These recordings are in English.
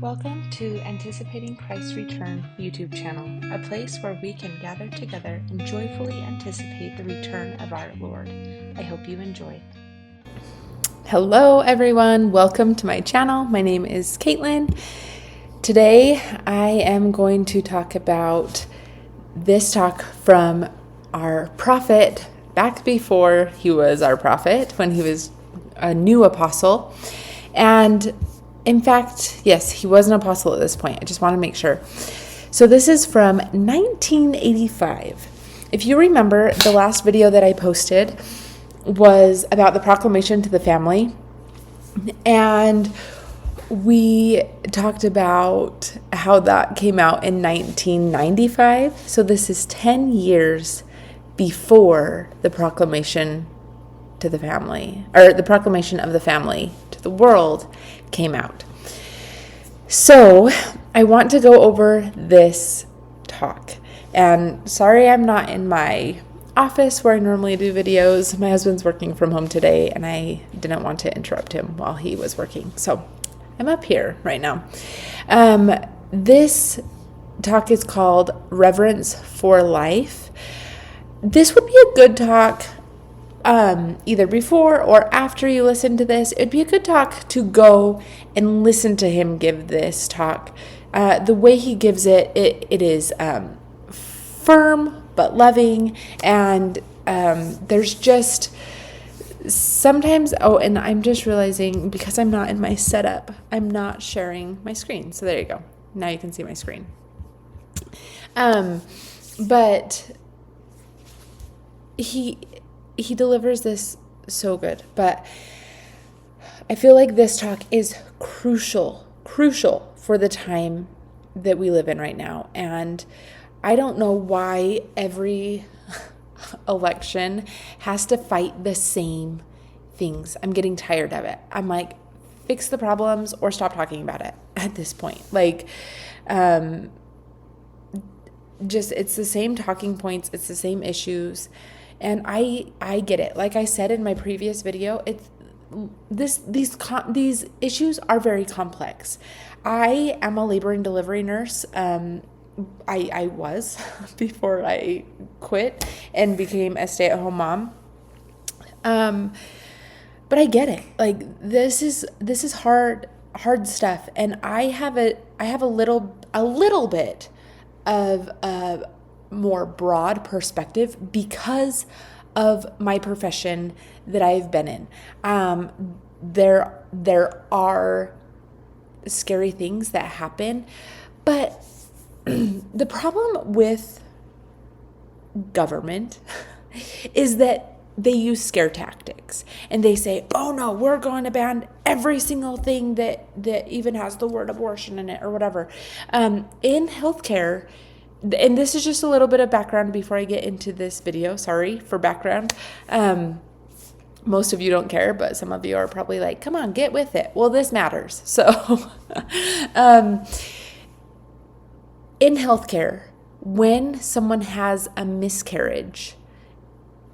Welcome to Anticipating Christ's Return YouTube channel, a place where we can gather together and joyfully anticipate the return of our Lord. I hope you enjoy. Hello everyone, welcome to my channel. My name is Caitlin. Today I am going to talk about this talk from our prophet back before he was our prophet, when he was a new apostle. And in fact, yes, he was an apostle at this point. I just want to make sure. So this is from 1985. If you remember, the last video that I posted was about the proclamation to the family. And we talked about how that came out in 1995. So this is 10 years before the proclamation to the family, or the proclamation of the family to the world came out. So I want to go over this talk. And sorry I'm not in my office where I normally do videos. My husband's working from home today and I didn't want to interrupt him while he was working. So I'm up here right now. This talk is called Reverence for Life. This would be a good talk either before or after you listen to this. It'd be a good talk to go and listen to him give this talk. The way he gives it is firm but loving, and there's just sometimes, and I'm just realizing because I'm not in my setup, I'm not sharing my screen. So there you go. Now you can see my screen. But he delivers this so good. But I feel like this talk is crucial for the time that we live in right now. And I don't know why every election has to fight the same things. I'm getting tired of it. I'm like, fix the problems or stop talking about it at this point. Like, just, it's the same talking points. It's the same issues. And I get it. Like I said in my previous video, these issues are very complex. I am a labor and delivery nurse. I was before I quit and became a stay-at-home mom. But I get it. Like this is hard stuff, and I have a little bit of a more broad perspective because of my profession that I've been in. There are scary things that happen, but the problem with government is that they use scare tactics, and they say, oh no, we're going to ban every single thing that even has the word abortion in it or whatever. In healthcare, and this is just a little bit of background before I get into this video. Sorry for background. Most of you don't care, but some of you are probably like, come on, get with it. Well, this matters. So in healthcare, when someone has a miscarriage,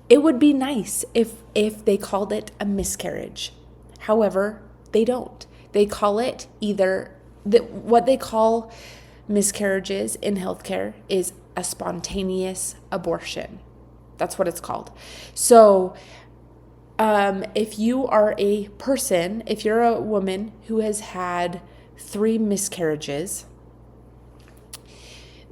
it would be nice if they called it a miscarriage. However, they don't. They call it what they call miscarriages in healthcare is a spontaneous abortion. That's what it's called. So if you are a person, if you're a woman who has had 3 miscarriages,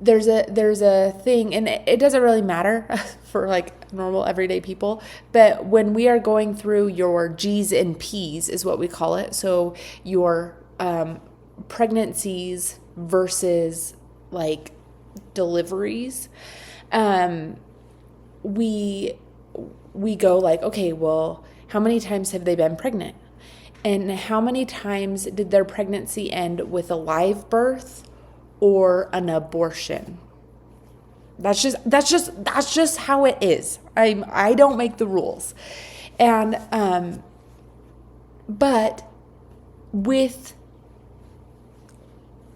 there's a thing, and it doesn't really matter for like normal everyday people, but when we are going through your G's and P's is what we call it. So your pregnancies versus like deliveries, we go like, okay, well, how many times have they been pregnant, and how many times did their pregnancy end with a live birth or an abortion? That's just how it is. I don't make the rules. And but with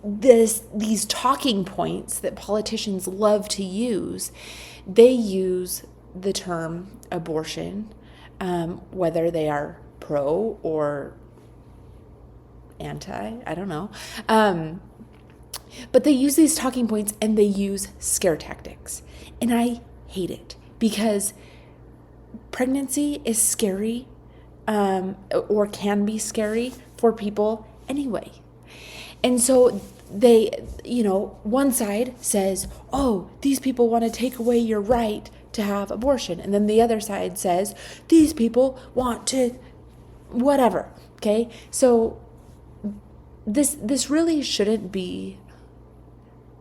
these talking points that politicians love to use, they use the term abortion, whether they are pro or I don't know. But they use these talking points and they use scare tactics. And I hate it because pregnancy is scary, or can be scary for people anyway. And so they, one side says, oh, these people want to take away your right to have abortion. And then the other side says, these people want to whatever. Okay. So this really shouldn't be,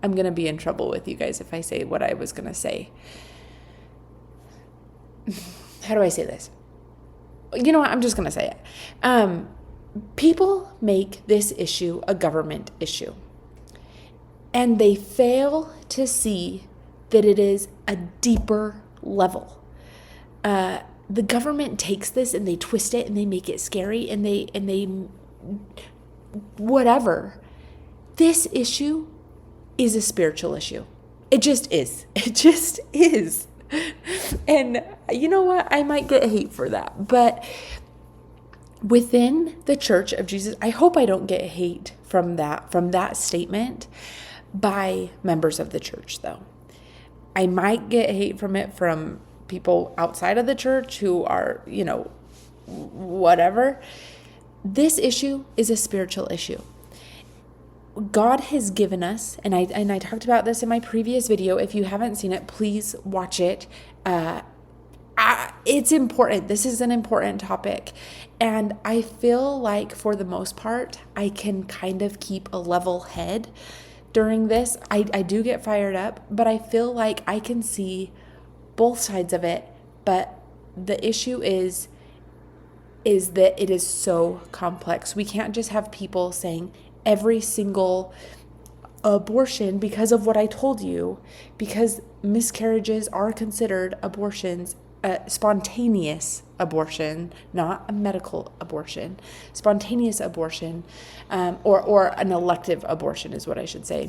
I'm going to be in trouble with you guys if I say what I was going to say. How do I say this? You know what? I'm just going to say it. People make this issue a government issue, and they fail to see that it is a deeper level. The government takes this and they twist it and they make it scary and they whatever. This issue is a spiritual issue. It just is. It just is. And you know what? I might get hate for that. But within the Church of Jesus, I hope I don't get hate from that statement by members of the church, though. I might get hate from it from people outside of the church who are, whatever. This issue is a spiritual issue. God has given us, and I talked about this in my previous video. If you haven't seen it, please watch it. It's important. This is an important topic. And I feel like for the most part, I can kind of keep a level head during this. I do get fired up, but I feel like I can see both sides of it. But the issue is that it is so complex. We can't just have people saying every single abortion because of what I told you, because miscarriages are considered abortions, spontaneous abortion, not a medical abortion, spontaneous abortion, or an elective abortion is what I should say.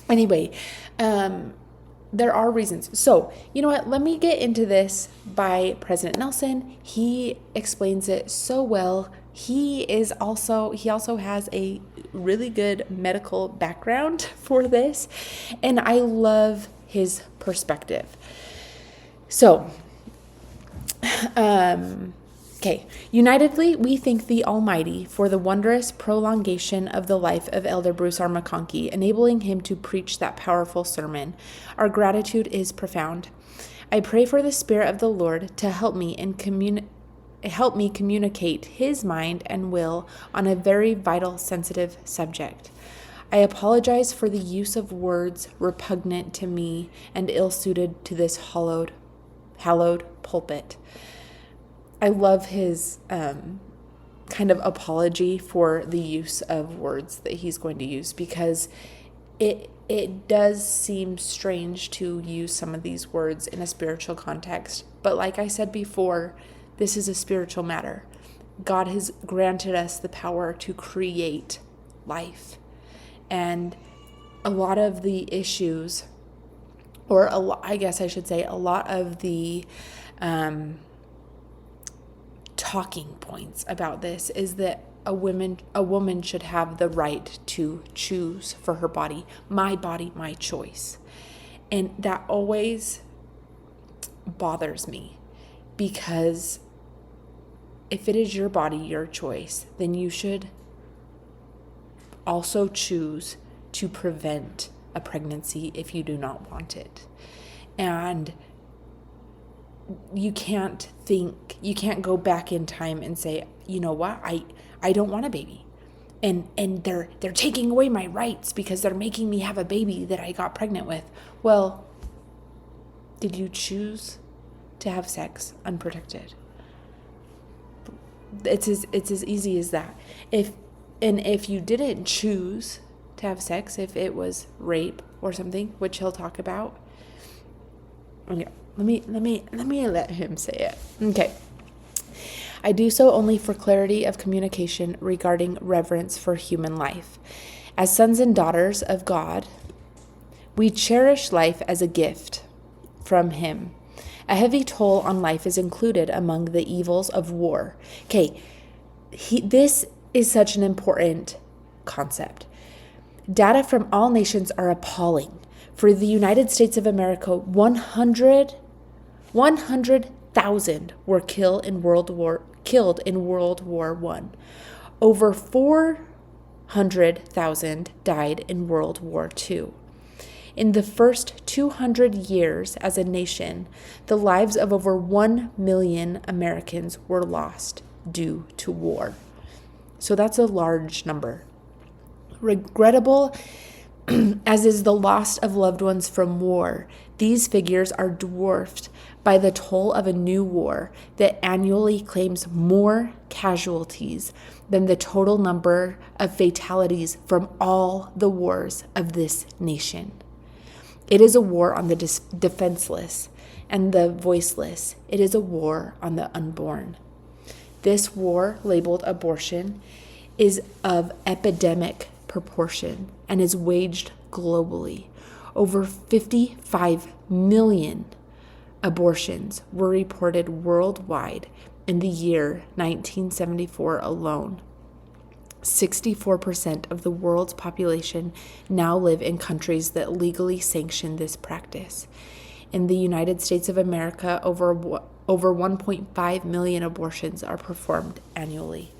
Anyway, there are reasons. So, you know what? Let me get into this by President Nelson. He explains it so well. He also has a really good medical background for this, and I love his perspective. So, okay. Unitedly, we thank the Almighty for the wondrous prolongation of the life of Elder Bruce R. McConkie, enabling him to preach that powerful sermon. Our gratitude is profound. I pray for the Spirit of the Lord to help me communicate His mind and will on a very vital, sensitive subject. I apologize for the use of words repugnant to me and ill-suited to this hallowed pulpit. I love his kind of apology for the use of words that he's going to use, because it does seem strange to use some of these words in a spiritual context. But like I said before, this is a spiritual matter. God has granted us the power to create life. And a lot of the issues, or I guess I should say a lot of the talking points about this is that a woman should have the right to choose for her body, my choice. And that always bothers me, because if it is your body, your choice, then you should also choose to prevent a pregnancy if you do not want it. And you can't go back in time and say, you know what, I don't want a baby. And they're taking away my rights because they're making me have a baby that I got pregnant with. Well, did you choose to have sex unprotected? It's as easy as that. If you didn't choose to have sex, if it was rape or something, which he'll talk about. Okay, let me let him say it. Okay. I do so only for clarity of communication regarding reverence for human life. As sons and daughters of God, we cherish life as a gift from Him. A heavy toll on life is included among the evils of war. Okay, this is such an important concept. Data from all nations are appalling. For the United States of America, 100,000 were killed in World War I. Over 400,000 died in World War II. In the first 200 years as a nation, the lives of over 1 million Americans were lost due to war. So that's a large number. Regrettable as is the loss of loved ones from war, these figures are dwarfed by the toll of a new war that annually claims more casualties than the total number of fatalities from all the wars of this nation. It is a war on the defenseless and the voiceless. It is a war on the unborn. This war, labeled abortion, is of epidemic proportion and is waged globally. Over 55 million abortions were reported worldwide in the year 1974 alone. 64% of the world's population now live in countries that legally sanction this practice. In the United States of America, over 1.5 million abortions are performed annually.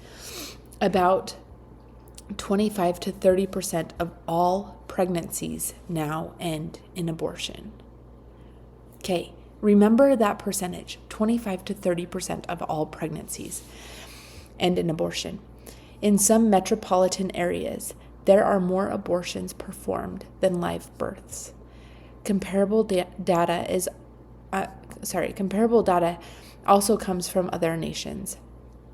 About 25 to 30% of all pregnancies now end in abortion. Okay, remember that percentage. 25 to 30% of all pregnancies end in abortion. In some metropolitan areas, there are more abortions performed than live births. Comparable data also comes from other nations.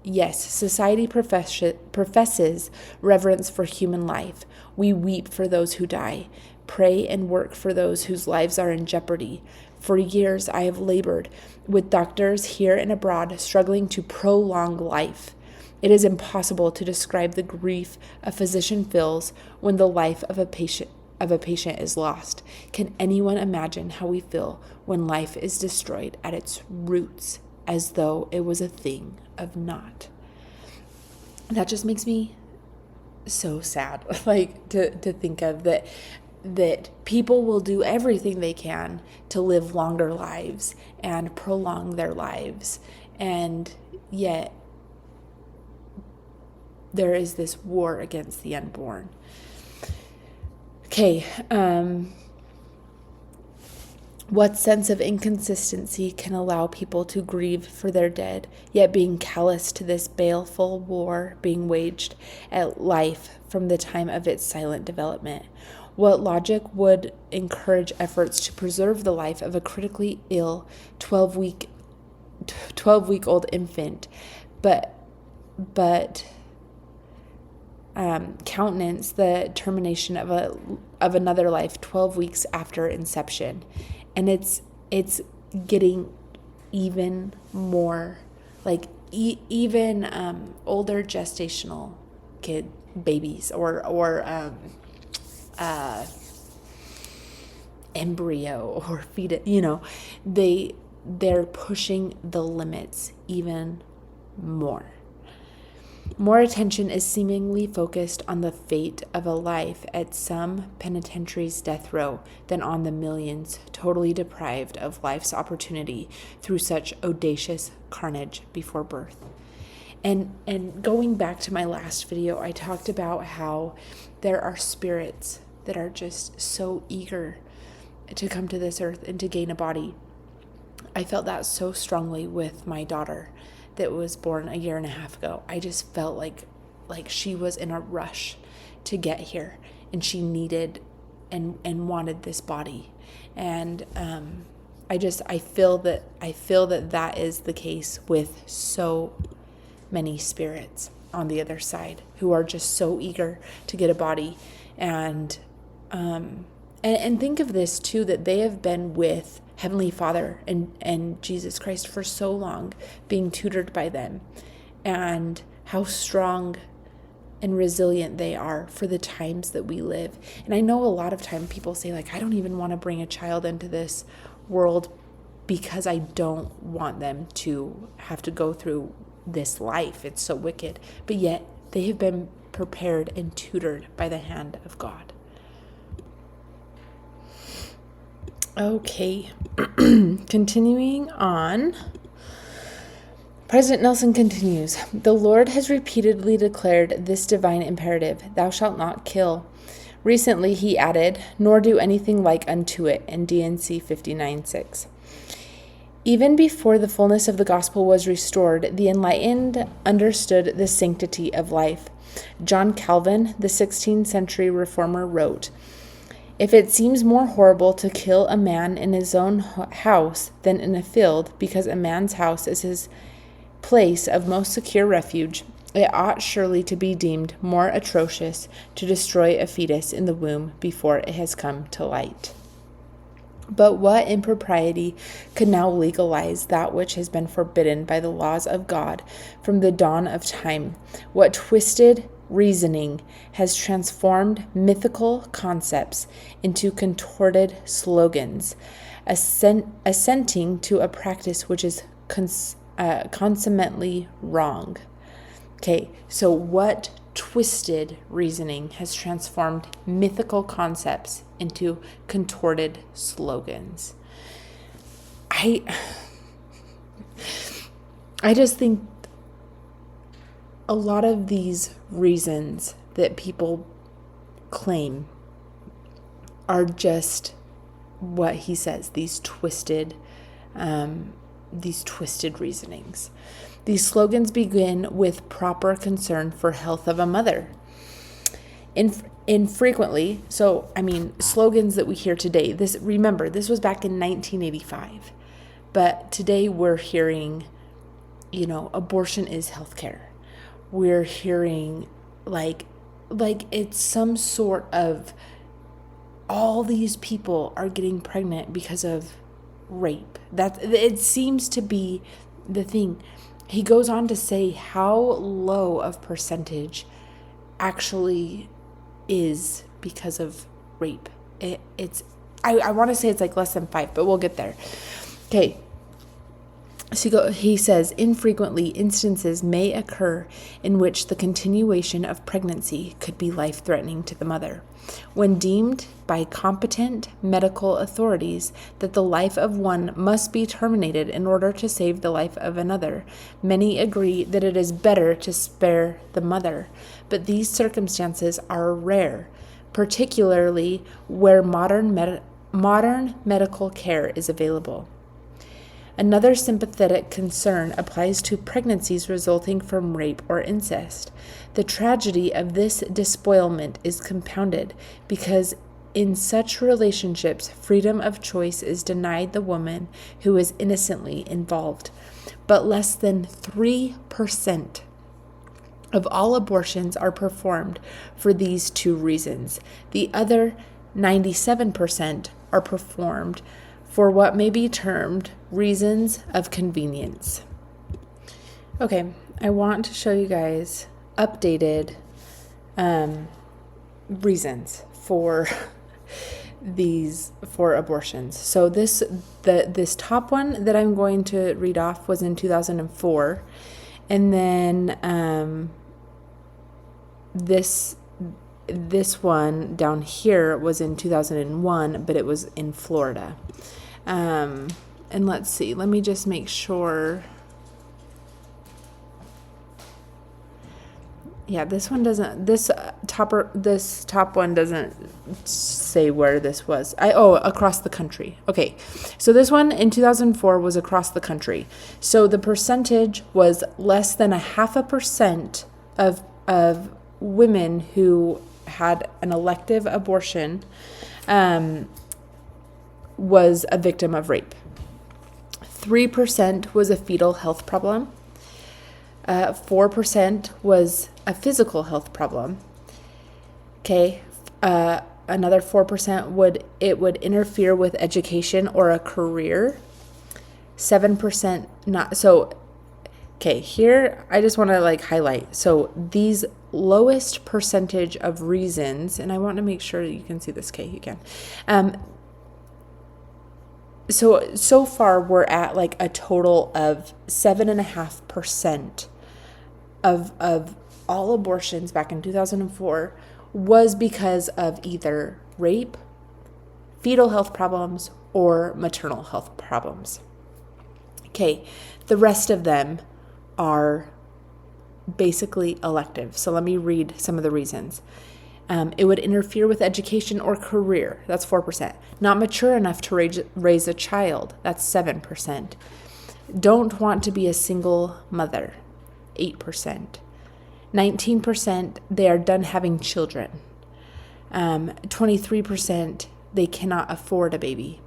Yes, society professes reverence for human life. We weep for those who die, pray and work for those whose lives are in jeopardy. For years, I have labored with doctors here and abroad struggling to prolong life. It is impossible to describe the grief a physician feels when the life of a patient is lost. Can anyone imagine how we feel when life is destroyed at its roots, as though it was a thing of naught? That just makes me so sad, like to think of that people will do everything they can to live longer lives and prolong their lives, and yet there is this war against the unborn. Okay, what sense of inconsistency can allow people to grieve for their dead, yet being callous to this baleful war being waged at life from the time of its silent development? What logic would encourage efforts to preserve the life of a critically ill 12-week-old infant, but countenance the termination of another life 12 weeks after inception? And it's getting even more like even older gestational babies or embryo or fetus, they're pushing the limits even more. More attention is seemingly focused on the fate of a life at some penitentiary's death row than on the millions totally deprived of life's opportunity through such audacious carnage before birth. And going back to my last video, I talked about how there are spirits that are just so eager to come to this earth and to gain a body. I felt that so strongly with my daughter that was born a year and a half ago. I just felt like she was in a rush to get here, and she needed and wanted this body. And I feel that is the case with so many spirits on the other side who are just so eager to get a body. And think of this too, that they have been with Heavenly Father and Jesus Christ for so long, being tutored by them, and how strong and resilient they are for the times that we live. And I know a lot of time people say, like, I don't even want to bring a child into this world because I don't want them to have to go through this life. It's so wicked. But yet They have been prepared and tutored by the hand of God. Okay, continuing on. President Nelson continues, the Lord has repeatedly declared this divine imperative, thou shalt not kill. Recently, he added, nor do anything like unto it, in D&C 59:6. Even before the fullness of the gospel was restored, the enlightened understood the sanctity of life. John Calvin, the 16th century reformer, wrote, if it seems more horrible to kill a man in his own house than in a field, because a man's house is his place of most secure refuge, it ought surely to be deemed more atrocious to destroy a fetus in the womb before it has come to light. But what impropriety could now legalize that which has been forbidden by the laws of God from the dawn of time? What twisted reasoning has transformed mythical concepts into contorted slogans, assenting to a practice which is consummately wrong? Okay, so what twisted reasoning has transformed mythical concepts into contorted slogans? I just think a lot of these reasons that people claim are just what he says, these twisted reasonings. These slogans begin with proper concern for health of a mother. Infrequently, slogans that we hear today, this was back in 1985, but today we're hearing, abortion is healthcare. We're hearing like it's some sort of, all these people are getting pregnant because of rape. It seems to be the thing. He goes on to say how low of percentage actually is because of rape. I want to say it's like less than 5, but we'll get there. Okay. So he says, infrequently instances may occur in which the continuation of pregnancy could be life-threatening to the mother. When deemed by competent medical authorities that the life of one must be terminated in order to save the life of another, many agree that it is better to spare the mother. But these circumstances are rare, particularly where modern medical care is available. Another sympathetic concern applies to pregnancies resulting from rape or incest. The tragedy of this despoilment is compounded because in such relationships, freedom of choice is denied the woman who is innocently involved. But less than 3% of all abortions are performed for these two reasons. The other 97% are performed for what may be termed reasons of convenience. Okay, I want to show you guys updated reasons for abortions. So this top one that I'm going to read off was in 2004, and then this one down here was in 2001, but it was in Florida. And let's see, let me just make sure. Yeah, this top one doesn't say where this was. Across the country. Okay. So this one in 2004 was across the country. So the percentage was less than 0.5% of women who had an elective abortion was a victim of rape. 3% was a fetal health problem. 4% was a physical health problem. Okay. Another 4% would interfere with education or a career. 7% not. So, okay, here I just want to highlight. So these lowest percentage of reasons, and I want to make sure that you can see this. Okay, you can. So far we're at a total of 7.5% of all abortions back in 2004 was because of either rape, fetal health problems, or maternal health problems. Okay, the rest of them are basically elective. So let me read some of the reasons. It would interfere with education or career. That's 4%. Not mature enough to raise a child. That's 7%. Don't want to be a single mother. 8%. 19%, they are done having children. 23%, they cannot afford a baby.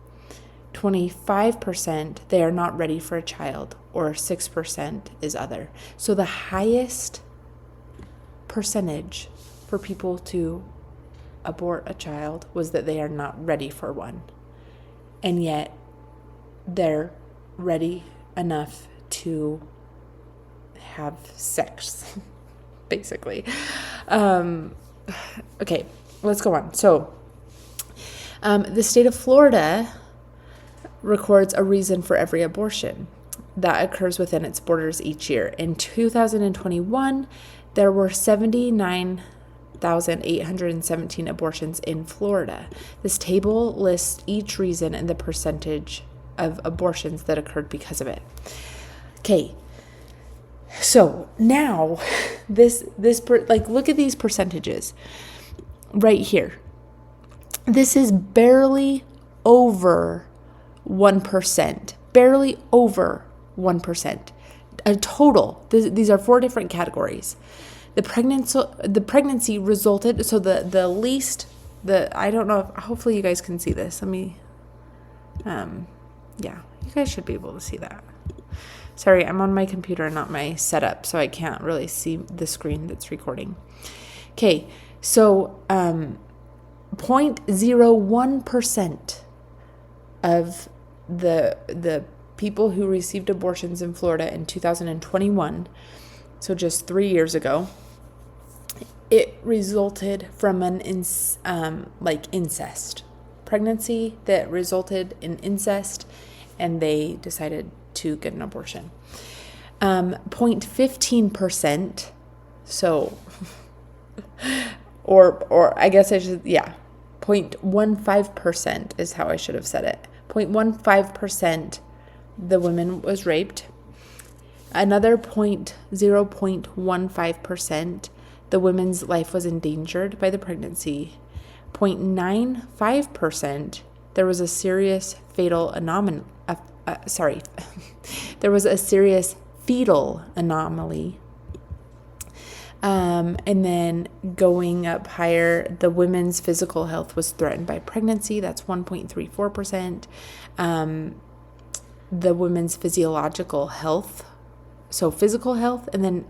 25%, they are not ready for a child, or 6% is other. So the highest percentage for people to abort a child was that they are not ready for one. And yet they're ready enough to have sex, basically. Okay, let's go on. So the state of Florida records a reason for every abortion that occurs within its borders each year. In 2021, there were 79,817 abortions in Florida. This table lists each reason and the percentage of abortions that occurred because of it. Okay, so now look at these percentages right here. This is barely over 1%, barely over 1%. A total, these are 4 different categories. The pregnancy resulted, so the least, I don't know, hopefully you guys can see this. Let me, yeah, you guys should be able to see that. Sorry, I'm on my computer, not my setup, so I can't really see the screen that's recording. Okay, so 0.01% of the people who received abortions in Florida in 2021, so just 3 years ago, it resulted from an incest pregnancy that resulted in incest, and they decided to get an abortion. 0.15%, so or I guess I should, 0.15% is how I should have said it. 0.15%, the woman was raped. Another 0.15%, the woman's life was endangered by the pregnancy. 0.95%, there was a serious there was a serious fetal anomaly. And then going up higher, the women's physical health was threatened by pregnancy. That's 1.34%. The women's physiological health, so physical health, and then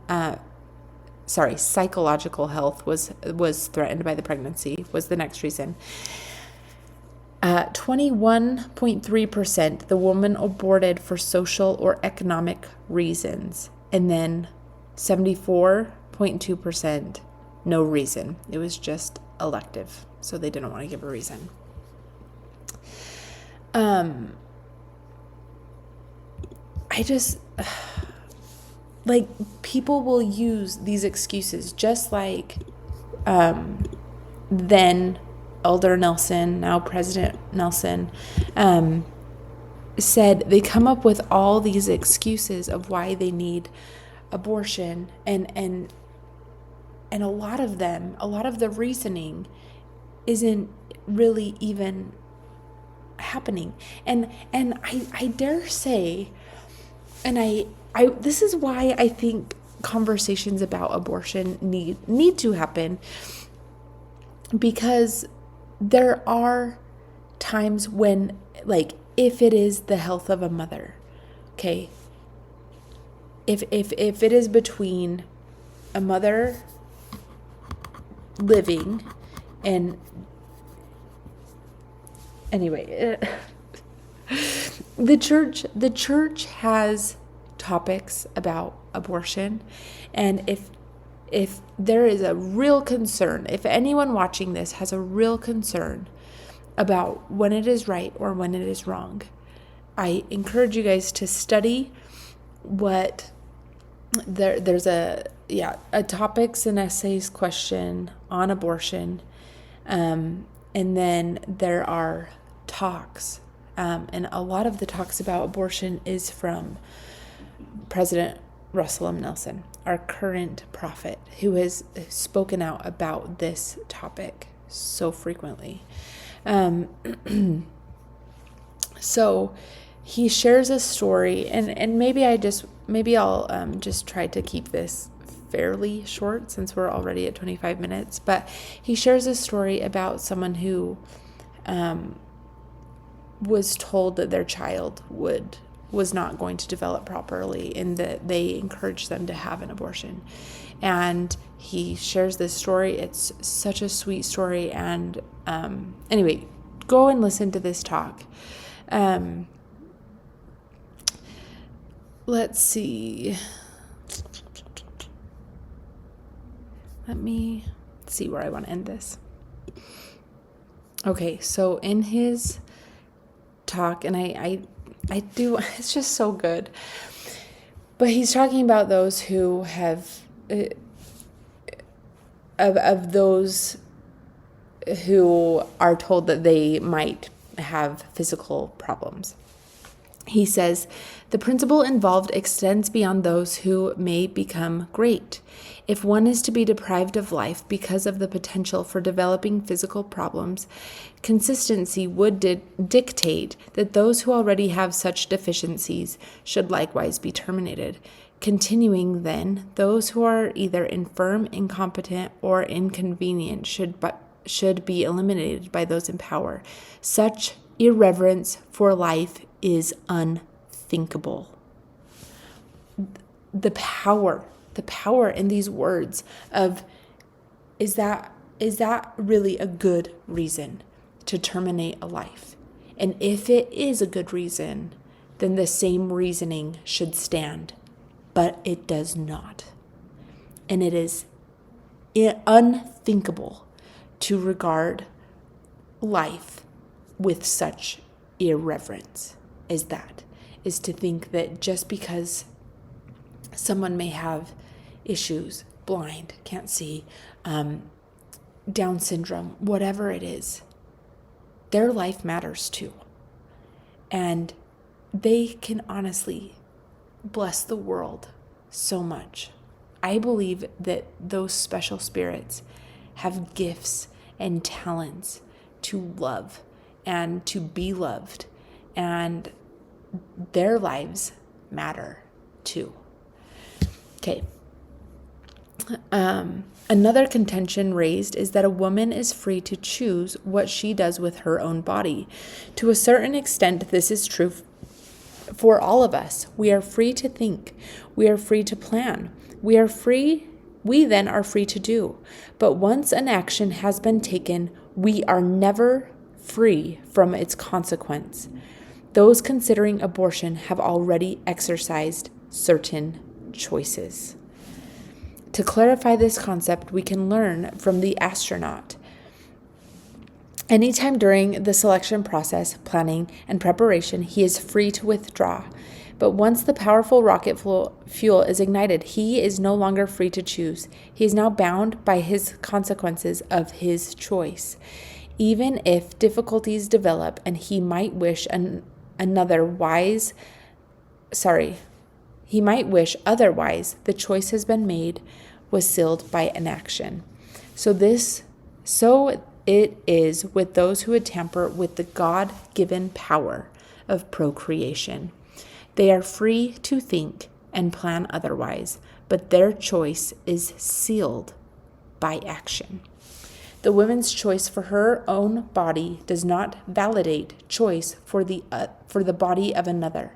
psychological health was threatened by the pregnancy, was the next reason. 21.3%, the woman aborted for social or economic reasons. And then 74.2%, no reason. It was just elective. So they didn't want to give a reason. I just, people will use these excuses, just like then Elder Nelson, now President Nelson, said they come up with all these excuses of why they need abortion, and a lot of the reasoning isn't really even happening. And I dare say, and I this is why I think conversations about abortion need to happen, because there are times when, if it is the health of a mother, okay, if it is between a mother living and, anyway, the church has topics about abortion, and if there is a real concern, if anyone watching this has a real concern about when it is right or when it is wrong, I encourage you guys to study what there's a a topics and essays question on abortion. And then there are talks. And a lot of the talks about abortion is from President Russell M. Nelson, our current prophet, who has spoken out about this topic so frequently. So he shares a story, and maybe I'll just try to keep this fairly short since we're already at 25 minutes. But he shares a story about someone who was told that their child was not going to develop properly, and that they encouraged them to have an abortion. And he shares this story. It's such a sweet story. And anyway, go and listen to this talk. Let's see. Let me see where I want to end this. Okay, so in his talk, and I do, it's just so good. But he's talking about those who have, of those who are told that they might have physical problems. He says, the principle involved extends beyond those who may become great. If one is to be deprived of life because of the potential for developing physical problems, consistency would dictate that those who already have such deficiencies should likewise be terminated. Continuing then, those who are either infirm, incompetent, or inconvenient should be eliminated by those in power. Such irreverence for life is unthinkable. The power in these words of, is that really a good reason to terminate a life? And if it is a good reason, then the same reasoning should stand, but it does not. And it is unthinkable to regard life with such irreverence as that, is to think that just because someone may have issues, blind, can't see, Down syndrome, whatever it is, their life matters too. And they can honestly bless the world so much. I believe that those special spirits have gifts and talents to love and to be loved, and their lives matter too. Okay. Another contention raised is that a woman is free to choose what she does with her own body. To a certain extent, this is true for all of us. We are free to think. We are free to plan. We then are free to do. But once an action has been taken, we are never free from its consequence. Those considering abortion have already exercised certain choices. To clarify this concept, we can learn from the astronaut. Anytime during the selection process, planning, and preparation, he is free to withdraw. But once the powerful rocket fuel is ignited, he is no longer free to choose. He is now bound by his consequences of his choice. Even if difficulties develop and he might wish otherwise, the choice has been made, was sealed by an action. So it is with those who would tamper with the God-given power of procreation. They are free to think and plan otherwise, but their choice is sealed by action. The woman's choice for her own body does not validate choice for the body of another.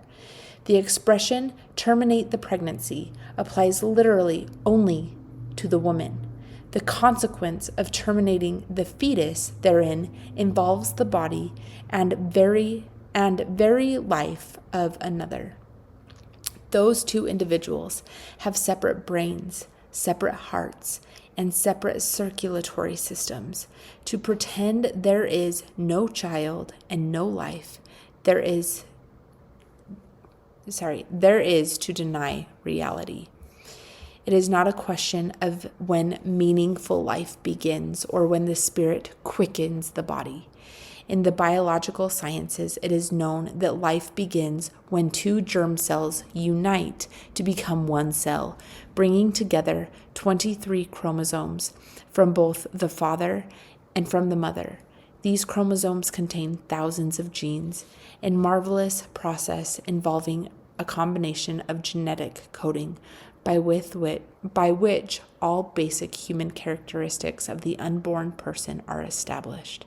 The expression terminate the pregnancy applies literally only to the woman. The consequence of terminating the fetus therein involves the body and very life of another. Those two individuals have separate brains, separate hearts, and separate circulatory systems. To pretend there is no child and no life, there is to deny reality. It is not a question of when meaningful life begins or when the spirit quickens the body. In the biological sciences, it is known that life begins when two germ cells unite to become one cell, bringing together 23 chromosomes from both the father and from the mother. These chromosomes contain thousands of genes, a marvelous process involving a combination of genetic coding by which all basic human characteristics of the unborn person are established.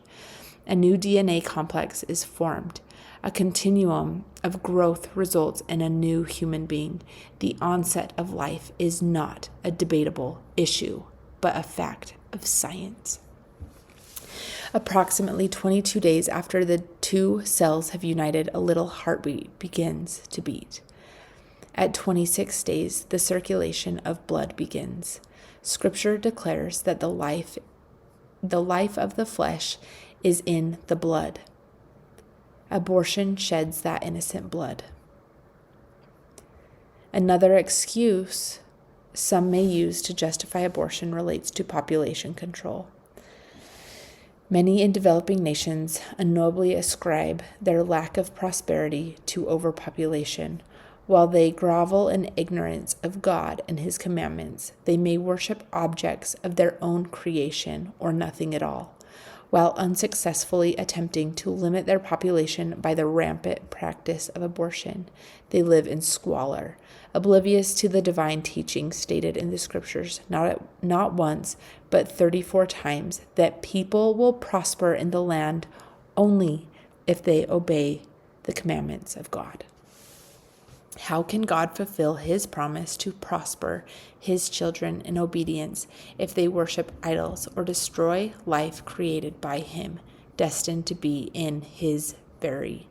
A new DNA complex is formed. A continuum of growth results in a new human being. The onset of life is not a debatable issue, but a fact of science. Approximately 22 days after the two cells have united, a little heartbeat begins to beat. At 26 days, the circulation of blood begins. Scripture declares that the life of the flesh is in the blood. Abortion sheds that innocent blood. Another excuse some may use to justify abortion relates to population control. Many in developing nations unknowingly ascribe their lack of prosperity to overpopulation. While they grovel in ignorance of God and His commandments, they may worship objects of their own creation or nothing at all, while unsuccessfully attempting to limit their population by the rampant practice of abortion. They live in squalor, oblivious to the divine teaching stated in the Scriptures, not once, but 34 times, that people will prosper in the land only if they obey the commandments of God. How can God fulfill His promise to prosper His children in obedience if they worship idols or destroy life created by Him, destined to be in His very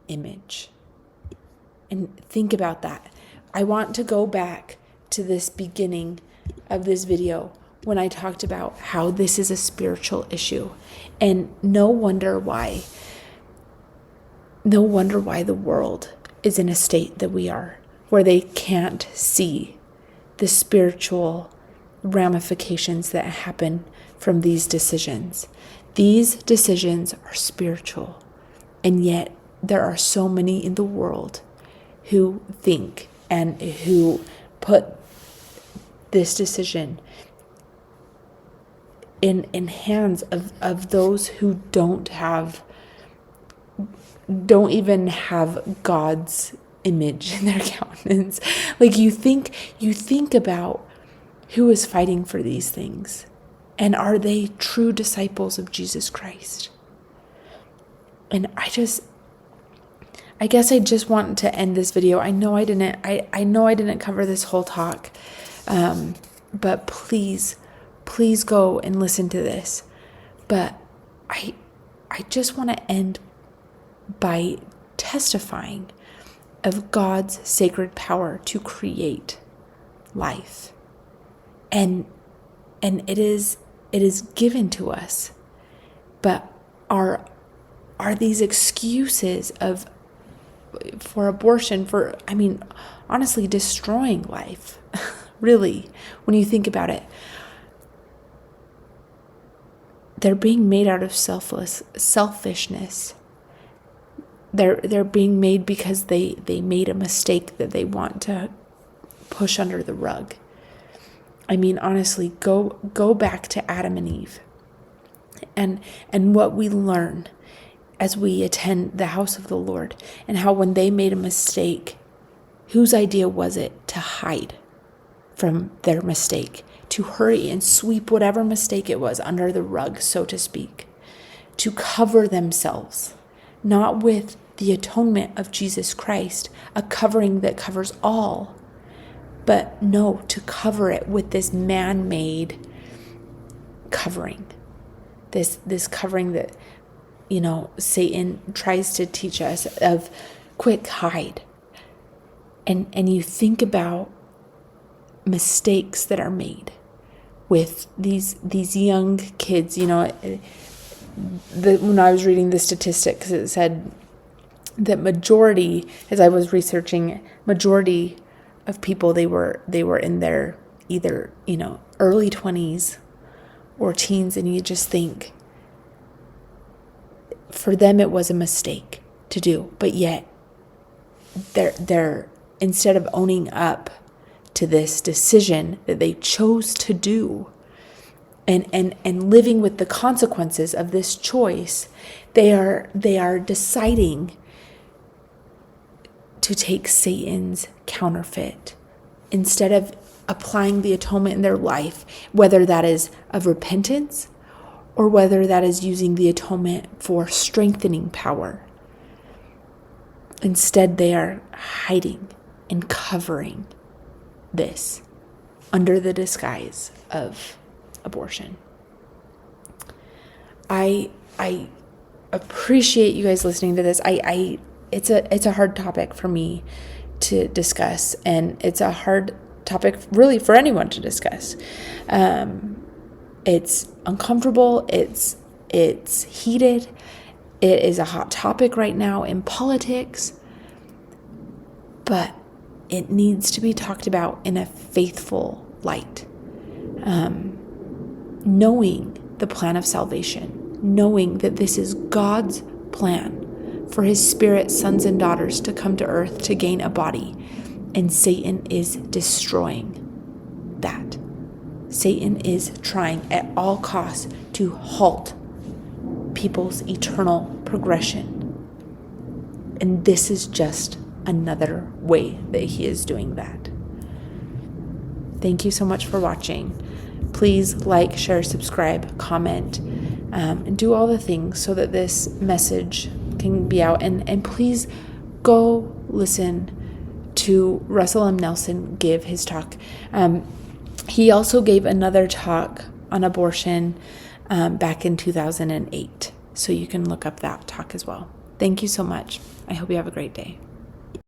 image? And think about that. I want to go back to this beginning of this video when I talked about how this is a spiritual issue. And no wonder why the world is in a state that we are, where they can't see the spiritual ramifications that happen from these decisions. These decisions are spiritual, and yet there are so many in the world who think and who put this decision in hands of those who don't even have God's image in their countenance. Like you think about who is fighting for these things, and are they true disciples of Jesus Christ? And I guess I just want to end this video. I know I didn't cover this whole talk, but please go and listen to this. But I just want to end by testifying of God's sacred power to create life. And it is given to us. But are these excuses for abortion, honestly destroying life, really, when you think about it, they're being made out of selfishness. They're being made because they made a mistake that they want to push under the rug. Honestly, go back to Adam and Eve and what we learn as we attend the house of the Lord, and how when they made a mistake, whose idea was it to hide from their mistake, to hurry and sweep whatever mistake it was under the rug, so to speak, to cover themselves, not with the atonement of Jesus Christ, a covering that covers all, but no, to cover it with this man-made covering, this covering that, Satan tries to teach us of quick hide. And you think about mistakes that are made with these young kids. When I was reading the statistics, it said that majority, as I was researching, majority of people, they were in their either, early 20s or teens, and you just think, for them it was a mistake to do, but yet they're instead of owning up to this decision that they chose to do and living with the consequences of this choice, they are deciding to take Satan's counterfeit instead of applying the atonement in their life, whether that is of repentance or whether that is using the atonement for strengthening power. Instead, they are hiding and covering this under the disguise of abortion. I appreciate you guys listening to this. It's a hard topic for me to discuss, and it's a hard topic really for anyone to discuss. It's uncomfortable. It's heated. It is a hot topic right now in politics, but it needs to be talked about in a faithful light. Knowing the plan of salvation, knowing that this is God's plan for his spirit, sons and daughters to come to earth to gain a body, and Satan is destroying that. Satan is trying at all costs to halt people's eternal progression. And this is just another way that he is doing that. Thank you so much for watching. Please like, share, subscribe, comment, and do all the things so that this message can be out. And please go listen to Russell M. Nelson give his talk. He also gave another talk on abortion back in 2008. So you can look up that talk as well. Thank you so much. I hope you have a great day.